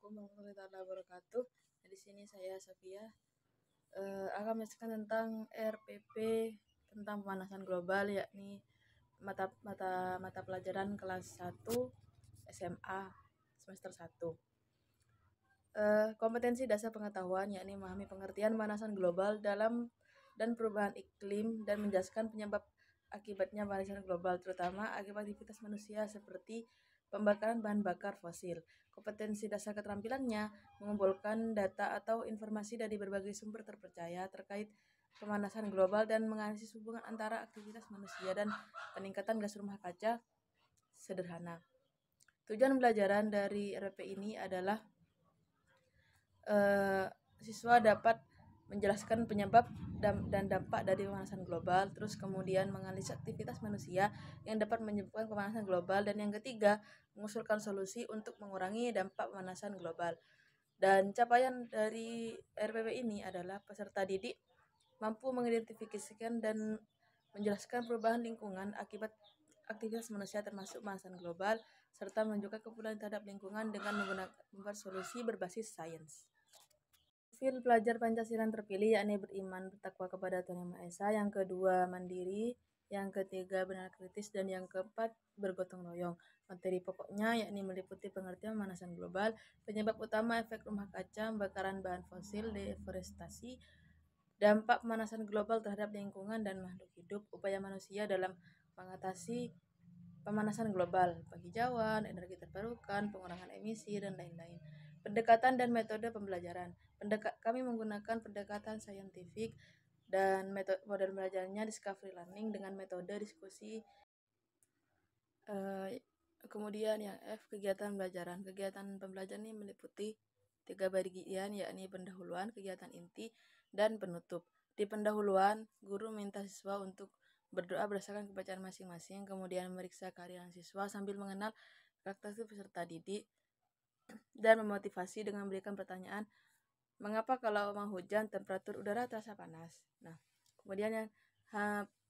Assalamualaikum warahmatullahi wabarakatuh. Di sini saya Safia akan menjelaskan tentang RPP tentang pemanasan global, yakni mata pelajaran kelas 1 SMA semester 1. Kompetensi dasar pengetahuan yakni memahami pengertian pemanasan global dan perubahan iklim dan menjelaskan penyebab akibatnya pemanasan global, terutama akibat aktivitas manusia seperti pembakaran bahan bakar fosil. Kompetensi dasar keterampilannya mengumpulkan data atau informasi dari berbagai sumber terpercaya terkait pemanasan global dan menganalisis hubungan antara aktivitas manusia dan peningkatan gas rumah kaca sederhana. Tujuan pembelajaran dari RPP ini adalah siswa dapat menjelaskan penyebab dan dampak dari pemanasan global, terus kemudian menganalisis aktivitas manusia yang dapat menyebabkan pemanasan global, dan yang ketiga mengusulkan solusi untuk mengurangi dampak pemanasan global. Dan capaian dari RPP ini adalah peserta didik mampu mengidentifikasikan dan menjelaskan perubahan lingkungan akibat aktivitas manusia termasuk pemanasan global, serta menunjukkan kepedulian terhadap lingkungan dengan membuat solusi berbasis sains. Profil pelajar Pancasila yang terpilih yakni beriman bertakwa kepada Tuhan Yang Maha Esa, yang kedua mandiri, yang ketiga benar kritis, dan yang keempat bergotong royong. Materi pokoknya yakni meliputi pengertian pemanasan global, penyebab utama efek rumah kaca, pembakaran bahan fosil, deforestasi, dampak pemanasan global terhadap lingkungan dan makhluk hidup, upaya manusia dalam mengatasi pemanasan global, penghijauan, energi terbarukan, pengurangan emisi, dan lain-lain. Pendekatan dan metode pembelajaran. Kami menggunakan pendekatan saintifik dan model belajarnya discovery learning dengan metode diskusi. Kemudian yang F, kegiatan pembelajaran. Kegiatan pembelajaran ini meliputi 3 bagian, yakni pendahuluan, kegiatan inti, dan penutup. Di pendahuluan, guru minta siswa untuk berdoa berdasarkan kepercayaan masing-masing, kemudian memeriksa kehadiran siswa sambil mengenal karakteristik peserta didik, dan memotivasi dengan memberikan pertanyaan, mengapa kalau mau hujan temperatur udara terasa panas? Nah, kemudian yang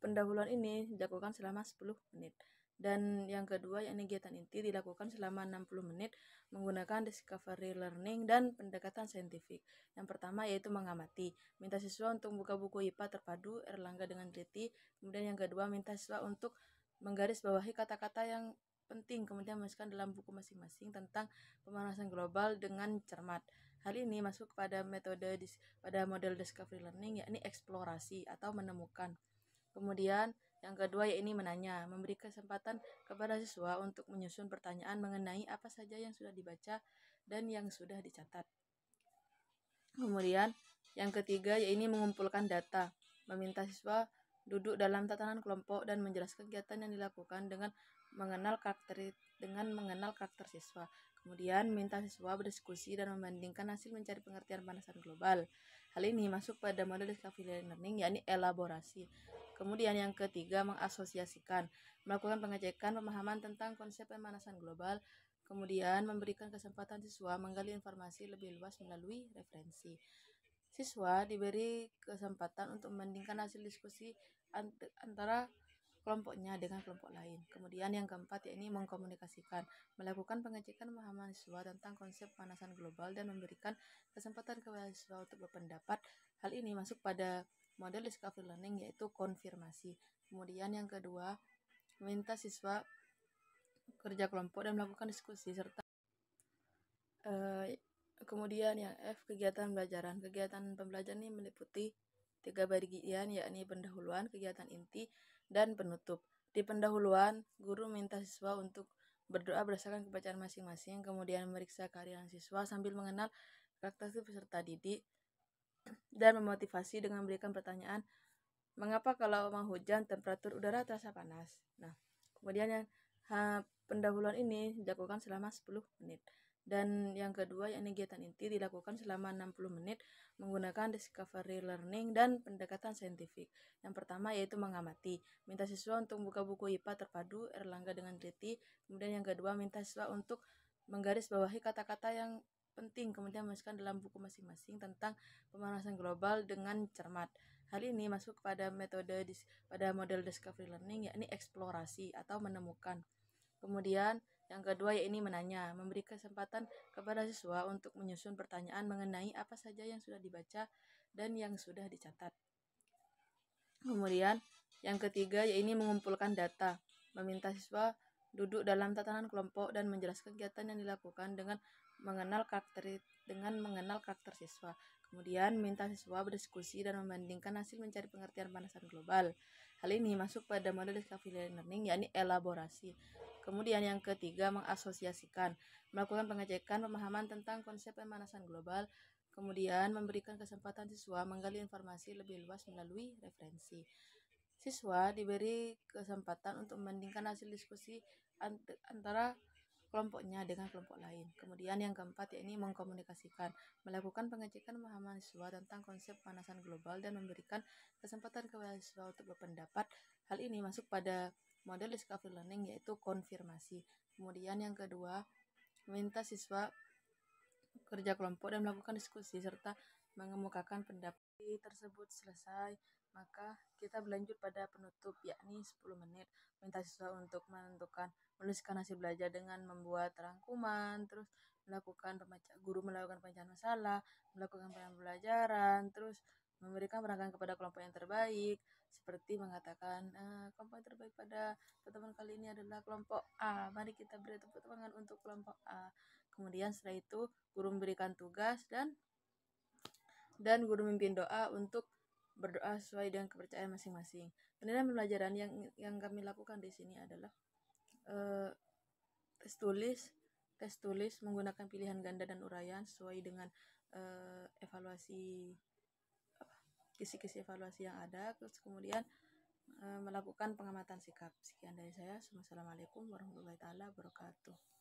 pendahuluan ini dilakukan selama 10 menit. Dan yang kedua yakni kegiatan inti dilakukan selama 60 menit menggunakan discovery learning dan pendekatan saintifik. Yang pertama yaitu mengamati. Minta siswa untuk membuka buku IPA terpadu Erlangga dengan teliti. Kemudian yang kedua minta siswa untuk menggarisbawahi kata-kata yang penting, kemudian menuliskan dalam buku masing-masing tentang pemanasan global dengan cermat. Hal ini masuk pada model discovery learning, yakni eksplorasi atau menemukan. Kemudian yang kedua yakni menanya, memberi kesempatan kepada siswa untuk menyusun pertanyaan mengenai apa saja yang sudah dibaca dan yang sudah dicatat. Kemudian yang ketiga yakni mengumpulkan data, meminta siswa duduk dalam tatanan kelompok dan menjelaskan kegiatan yang dilakukan dengan mengenal karakter siswa. Kemudian minta siswa berdiskusi dan membandingkan hasil mencari pengertian pemanasan global. Hal ini masuk pada model discovery learning, yakni elaborasi. Kemudian yang ketiga mengasosiasikan, melakukan pengecekan pemahaman tentang konsep pemanasan global. Kemudian memberikan kesempatan siswa menggali informasi lebih luas melalui referensi. Siswa diberi kesempatan untuk membandingkan hasil diskusi antara kelompoknya dengan kelompok lain. Kemudian yang keempat yakni mengkomunikasikan, melakukan pengecekan pemahaman siswa tentang konsep pemanasan global dan memberikan kesempatan kepada siswa untuk berpendapat. Hal ini masuk pada model discovery learning yaitu konfirmasi. Kemudian yang kedua, meminta siswa kerja kelompok dan melakukan diskusi serta kemudian yang F, kegiatan pembelajaran. Kegiatan pembelajaran ini meliputi 3 bagian, yakni pendahuluan, kegiatan inti, dan penutup. Di pendahuluan, guru minta siswa untuk berdoa berdasarkan kepercayaan masing-masing, kemudian memeriksa kehadiran siswa sambil mengenal karakteristik peserta didik, dan memotivasi dengan memberikan pertanyaan, mengapa kalau mau hujan temperatur udara terasa panas? Nah, kemudian yang pendahuluan ini dilakukan selama 10 menit. Dan yang kedua yakni kegiatan inti dilakukan selama 60 menit menggunakan discovery learning dan pendekatan saintifik. Yang pertama yaitu mengamati, minta siswa untuk membuka buku IPA terpadu Erlangga dengan teliti. Kemudian yang kedua minta siswa untuk menggarisbawahi kata-kata yang penting, kemudian menuliskan dalam buku masing-masing tentang pemanasan global dengan cermat. Hal ini masuk pada model discovery learning, yakni eksplorasi atau menemukan. Kemudian Yang kedua yaitu menanya, memberi kesempatan kepada siswa untuk menyusun pertanyaan mengenai apa saja yang sudah dibaca dan yang sudah dicatat. Kemudian yang ketiga yaitu mengumpulkan data, meminta siswa duduk dalam tatanan kelompok dan menjelaskan kegiatan yang dilakukan dengan mengenal karakter siswa. Kemudian minta siswa berdiskusi dan membandingkan hasil mencari pengertian pemanasan global. Hal ini masuk pada model discovery learning, yakni elaborasi. Kemudian yang ketiga mengasosiasikan, melakukan pengecekan pemahaman tentang konsep pemanasan global. Kemudian memberikan kesempatan siswa menggali informasi lebih luas melalui referensi. Siswa diberi kesempatan untuk membandingkan hasil diskusi antara kelompoknya dengan kelompok lain. Kemudian yang keempat yaitu mengkomunikasikan, melakukan pengecekan pemahaman siswa tentang konsep pemanasan global dan memberikan kesempatan kepada siswa untuk berpendapat. Hal ini masuk pada model discovery learning yaitu konfirmasi. Kemudian yang kedua, meminta siswa kerja kelompok dan melakukan diskusi serta mengemukakan pendapat tersebut selesai, maka kita berlanjut pada penutup yakni 10 menit. Minta siswa untuk menuliskan hasil belajar dengan membuat rangkuman, terus guru melakukan pemecahan masalah, melakukan pembelajaran, terus memberikan penghargaan kepada kelompok yang terbaik, seperti mengatakan kelompok yang terbaik pada pertemuan kali ini adalah kelompok A. Mari kita beri tepuk tangan untuk kelompok A. Kemudian setelah itu guru memberikan tugas dan guru memimpin doa untuk berdoa sesuai dengan kepercayaan masing-masing. Penilaian pembelajaran yang kami lakukan di sini adalah tes tulis menggunakan pilihan ganda dan uraian sesuai dengan evaluasi kisi-kisi evaluasi yang ada. Terus kemudian melakukan pengamatan sikap. Sekian dari saya. Wassalamualaikum warahmatullahi wabarakatuh.